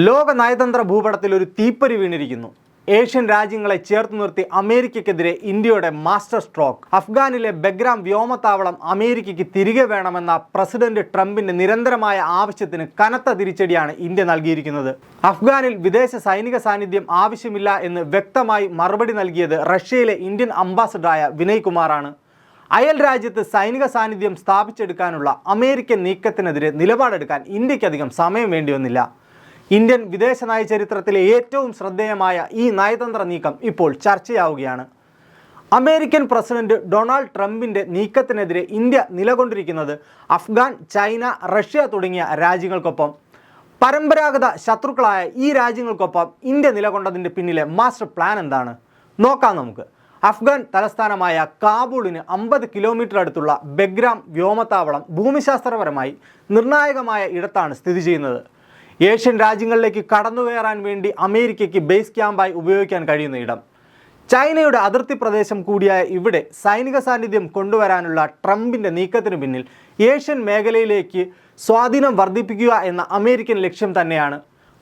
ലോക നയതന്ത്ര ഭൂപടത്തിൽ ഒരു തീപ്പൊരി വീണിരിക്കുന്നു. ഏഷ്യൻ രാജ്യങ്ങളെ ചേർത്ത് നിർത്തി അമേരിക്കയ്ക്കെതിരെ ഇന്ത്യയുടെ മാസ്റ്റർ സ്ട്രോക്ക്. അഫ്ഗാനിലെ ബെഗ്രാം വ്യോമത്താവളം അമേരിക്കയ്ക്ക് തിരികെ വേണമെന്ന പ്രസിഡന്റ് ട്രംപിന്റെ നിരന്തരമായ ആവശ്യത്തിന് കനത്ത തിരിച്ചടിയാണ് ഇന്ത്യ നൽകിയിരിക്കുന്നത്. അഫ്ഗാനിൽ വിദേശ സൈനിക സാന്നിധ്യം ആവശ്യമില്ല എന്ന് വ്യക്തമായി മറുപടി നൽകിയത് റഷ്യയിലെ ഇന്ത്യൻ അംബാസഡറായ വിനയ് കുമാറാണ്. അയൽ രാജ്യത്ത് സൈനിക സാന്നിധ്യം സ്ഥാപിച്ചെടുക്കാനുള്ള അമേരിക്കൻ നീക്കത്തിനെതിരെ നിലപാടെടുക്കാൻ ഇന്ത്യക്കധികം സമയം വേണ്ടിവന്നില്ല. ഇന്ത്യൻ വിദേശ നയ ചരിത്രത്തിലെ ഏറ്റവും ശ്രദ്ധേയമായ ഈ നയതന്ത്ര നീക്കം ഇപ്പോൾ ചർച്ചയാവുകയാണ്. അമേരിക്കൻ പ്രസിഡന്റ് ഡൊണാൾഡ് ട്രംപിൻ്റെ നീക്കത്തിനെതിരെ ഇന്ത്യ നിലകൊണ്ടിരിക്കുന്നത് അഫ്ഗാൻ, ചൈന, റഷ്യ തുടങ്ങിയ രാജ്യങ്ങൾക്കൊപ്പം. പരമ്പരാഗത ശത്രുക്കളായ ഈ രാജ്യങ്ങൾക്കൊപ്പം ഇന്ത്യ നിലകൊണ്ടതിൻ്റെ പിന്നിലെ മാസ്റ്റർ പ്ലാൻ എന്താണ് നോക്കാം നമുക്ക്. അഫ്ഗാൻ തലസ്ഥാനമായ കാബൂളിന് 50 കിലോമീറ്റർ അടുത്തുള്ള ബെഗ്രാം വ്യോമത്താവളം ഭൂമിശാസ്ത്രപരമായി നിർണായകമായ ഇടത്താണ് സ്ഥിതി ചെയ്യുന്നത്. ഏഷ്യൻ രാജ്യങ്ങളിലേക്ക് കടന്നുകയറാൻ വേണ്ടി അമേരിക്കയ്ക്ക് ബേസ് ക്യാമ്പായി ഉപയോഗിക്കാൻ കഴിയുന്ന ഇടം. ചൈനയുടെ അതിർത്തി പ്രദേശം കൂടിയായ ഇവിടെ സൈനിക സാന്നിധ്യം കൊണ്ടുവരാനുള്ള ട്രംപിൻ്റെ നീക്കത്തിന് പിന്നിൽ ഏഷ്യൻ മേഖലയിലേക്ക് സ്വാധീനം വർദ്ധിപ്പിക്കുക എന്ന അമേരിക്കൻ ലക്ഷ്യം തന്നെയാണ്.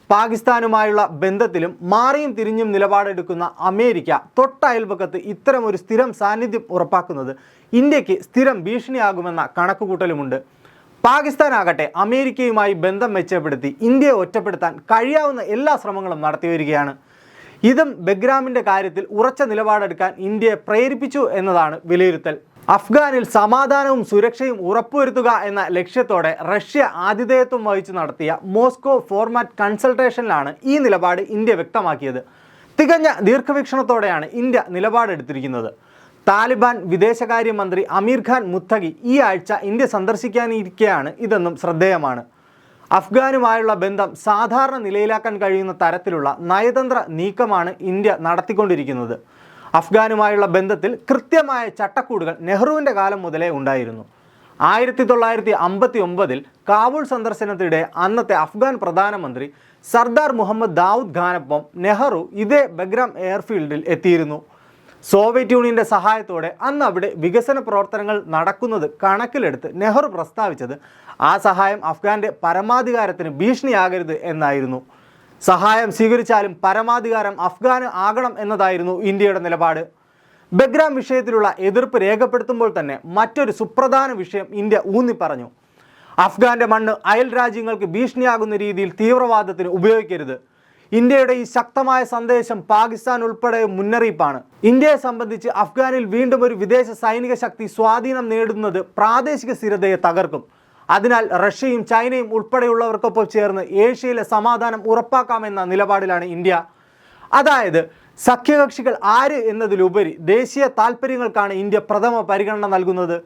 പാകിസ്ഥാനുമായുള്ള ബന്ധത്തിലും മാറിയും തിരിഞ്ഞും നിലപാടെടുക്കുന്ന അമേരിക്ക തൊട്ടയൽപക്കത്ത് ഇത്തരമൊരു സ്ഥിരം സാന്നിധ്യം ഉറപ്പാക്കുന്നത് ഇന്ത്യക്ക് സ്ഥിരം ഭീഷണിയാകുമെന്ന കണക്കുകൂട്ടലുമുണ്ട്. പാകിസ്ഥാൻ ആകട്ടെ അമേരിക്കയുമായി ബന്ധം മെച്ചപ്പെടുത്തി ഇന്ത്യയെ ഒറ്റപ്പെടുത്താൻ കഴിയാവുന്ന എല്ലാ ശ്രമങ്ങളും നടത്തിവരികയാണ്. ഇതും ബെഗ്രാമിൻ്റെ കാര്യത്തിൽ ഉറച്ച നിലപാടെടുക്കാൻ ഇന്ത്യയെ പ്രേരിപ്പിച്ചു എന്നതാണ് വിലയിരുത്തൽ. അഫ്ഗാനിൽ സമാധാനവും സുരക്ഷയും ഉറപ്പുവരുത്തുക എന്ന ലക്ഷ്യത്തോടെ റഷ്യ ആതിഥേയത്വം വഹിച്ചു നടത്തിയ മോസ്കോ ഫോർമാറ്റ് കൺസൾട്ടേഷനിലാണ് ഈ നിലപാട് ഇന്ത്യ വ്യക്തമാക്കിയത്. തികഞ്ഞ ദീർഘവീക്ഷണത്തോടെയാണ് ഇന്ത്യ നിലപാടെടുത്തിരിക്കുന്നത്. താലിബാൻ വിദേശകാര്യമന്ത്രി അമീർ ഖാൻ മുത്തഖി ഈ ആഴ്ച ഇന്ത്യ സന്ദർശിക്കാനിരിക്കെയാണ് ഇതെന്നും ശ്രദ്ധേയമാണ്. അഫ്ഗാനുമായുള്ള ബന്ധം സാധാരണ നിലയിലാക്കാൻ കഴിയുന്ന തരത്തിലുള്ള നയതന്ത്ര നീക്കമാണ് ഇന്ത്യ നടത്തിക്കൊണ്ടിരിക്കുന്നത്. അഫ്ഗാനുമായുള്ള ബന്ധത്തിൽ കൃത്യമായ ചട്ടക്കൂടുകൾ നെഹ്റുവിൻ്റെ കാലം മുതലേ ഉണ്ടായിരുന്നു. 1959 കാബൂൾ സന്ദർശനത്തിനിടെ അന്നത്തെ അഫ്ഗാൻ പ്രധാനമന്ത്രി സർദാർ മുഹമ്മദ് ദാവൂദ് ഖാനൊപ്പം നെഹ്റു ഇതേ ബെഗ്രാം എയർഫീൽഡിൽ എത്തിയിരുന്നു. സോവിയറ്റ് യൂണിയൻ്റെ സഹായത്തോടെ അന്ന് അവിടെ വികസന പ്രവർത്തനങ്ങൾ നടക്കുന്നത് കണക്കിലെടുത്ത് നെഹ്റു പ്രസ്താവിച്ചത് ആ സഹായം അഫ്ഗാൻ്റെ പരമാധികാരത്തിന് ഭീഷണിയാകരുത് എന്നായിരുന്നു. സഹായം സ്വീകരിച്ചാലും പരമാധികാരം അഫ്ഗാന് ആകണം എന്നതായിരുന്നു ഇന്ത്യയുടെ നിലപാട്. ബെഗ്രാം വിഷയത്തിലുള്ള എതിർപ്പ് രേഖപ്പെടുത്തുമ്പോൾ തന്നെ മറ്റൊരു സുപ്രധാന വിഷയം ഇന്ത്യ ഊന്നിപ്പറഞ്ഞു. അഫ്ഗാൻ്റെ മണ്ണ് അയൽ രാജ്യങ്ങൾക്ക് ഭീഷണിയാകുന്ന രീതിയിൽ തീവ്രവാദത്തിന് ഉപയോഗിക്കരുത്. ഇന്ത്യയുടെ ഈ ശക്തമായ സന്ദേശം പാകിസ്ഥാൻ ഉൾപ്പെടെ മുന്നറിയിപ്പാണ്. ഇന്ത്യയെ സംബന്ധിച്ച് അഫ്ഗാനിൽ വീണ്ടും ഒരു വിദേശ സൈനിക ശക്തി സ്വാധീനം നേടുന്നത് പ്രാദേശിക സ്ഥിരതയെ തകർക്കും. അതിനാൽ റഷ്യയും ചൈനയും ഉൾപ്പെടെയുള്ളവർക്കൊപ്പം ചേർന്ന് ഏഷ്യയിലെ സമാധാനം ഉറപ്പാക്കാമെന്ന നിലപാടിലാണ് ഇന്ത്യ. അതായത് സഖ്യകക്ഷികൾ ആര് എന്നതിലുപരി ദേശീയ താൽപ്പര്യങ്ങൾക്കാണ് ഇന്ത്യ പ്രഥമ പരിഗണന നൽകുന്നത്.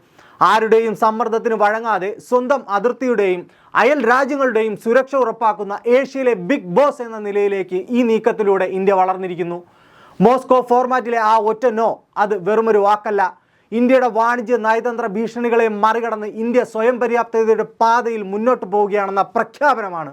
ആരുടെയും സമ്മർദ്ദത്തിന് വഴങ്ങാതെ സ്വന്തം അതിർത്തിയുടെയും അയൽ രാജ്യങ്ങളുടെയും സുരക്ഷ ഉറപ്പാക്കുന്ന ഏഷ്യയിലെ ബിഗ് ബോസ് എന്ന നിലയിലേക്ക് ഈ നീക്കത്തിലൂടെ ഇന്ത്യ വളർന്നിരിക്കുന്നു. മോസ്കോ ഫോർമാറ്റിലെ ആ ഒറ്റ നോ അത് വെറുമൊരു വാക്കല്ല. ഇന്ത്യയുടെ വാണിജ്യ നയതന്ത്ര ഭീഷണികളെ മറികടന്ന് ഇന്ത്യ സ്വയം പര്യാപ്തതയുടെ പാതയിൽ മുന്നോട്ട് പോവുകയാണെന്ന പ്രഖ്യാപനമാണ്.